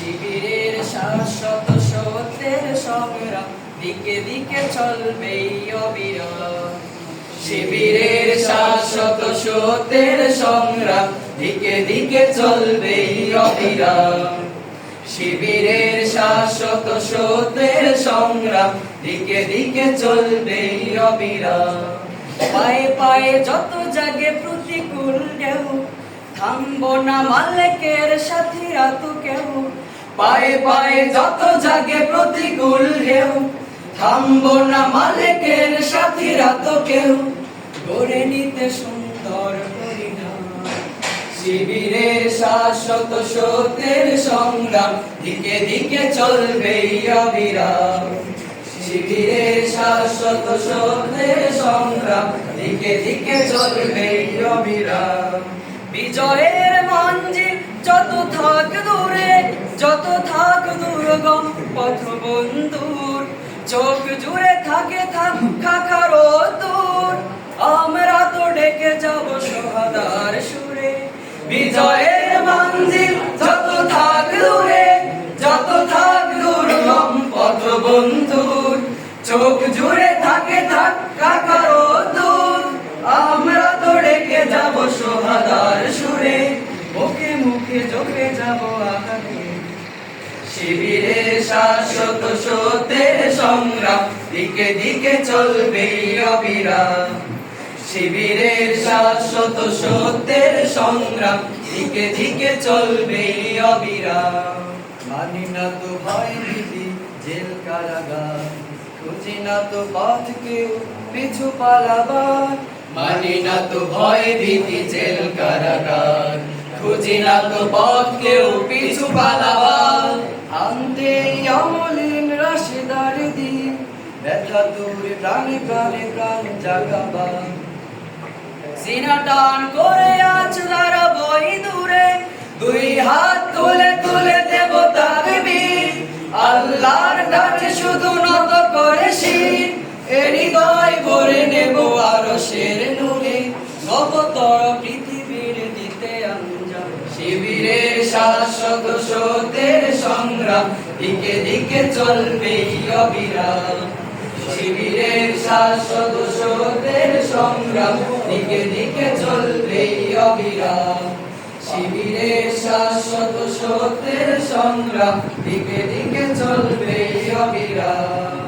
শিবিরের শাশ্বত সত্যের সংগ্রাম দিকে দিকে চলবে অবিরাম। শিবিরের শাশ্বত সত্যের সংগ্রাম দিকে দিকে চলবে অবিরাম। শিবিরের শাশ্বত সত্যের সংগ্রাম দিকে দিকে চলবে অবিরাম। পায়ে পায়ে যত জাগে প্রতিকূল ঢেউ, থামবো না মালিকের সাথীরা তো কেউ। পায়ে পায়ে যত জাগে প্রতিকূল ঢেউ, থামবো না মালিকের সাথীরা তো কেউ। গড়ে নিতে সুন্দর পরিণাম শিবিরের শাশ্বত সত্যের সংগ্রাম দিকে দিকে চলবে অবিরাম। শিবিরের শাশ্বত সত্যের সংগ্রাম দিকে দিকে চলবে অবিরাম। বিজয়ের মঞ্জিল যত থাক দূরে, যত থাক দুর্গম পথ বন্ধুর, চোখ জুড়ে থাকে থাক খাখার দূর, আমরা তো ডেকে যাব সোহাদার সুরে। বিজয়ের মঞ্জিল যত থাক দূরে, যত থাক দুর্গম পথ বন্ধুর, চোখ জুড়ে থাকে থাক খাখার দূর, আমরা তো ডেকে যাব সোহাদার সুরে। মুখে মুখে চোখে যাব আকারে। শিবিরের শাশ্বত সত্যের সংগ্রাম দিকে দিকে চলবে অবিরাম। শিবিরের শাশ্বত সত্যের সংগ্রাম দিকে দিকে চলবে অবিরাম। মানি না তো ভয় ভীতি জেল কারাগার, খুঁজি না তো পথ কেউ পিছু পালাবার। মানি না তো ভয় ভীতি জেল কারাগার, খুঁজি না তো পথ কেউ পিছু পালাবার। আনতে অমলিন রাশেদার দিন, ব্যথা দূরে প্রাণে প্রাণে প্রাণ জাগাবার। সিনা টান করে আজ দাঁড়াবই দূরে, দুই হাত তুলে তুলে দেব তাকবীর। আল্লাহর কাছে শুধু নত করে শির, এ হৃদয় ভরে নেব আরশের নূরে। নবতর পৃথিবীর দিতে আঞ্জাম শিবিরের শাশ্বত সত্যের সংগ্রাম দিকে দিকে চলবে অবিরাম। শিবিরের শাশ্বত সত্যের সংগ্রাম দিকে দিকে চলবে অবিরাম। শিবিরের শাশ্বত সত্যের সংগ্রাম দিকে দিকে চলবে অবিরাম।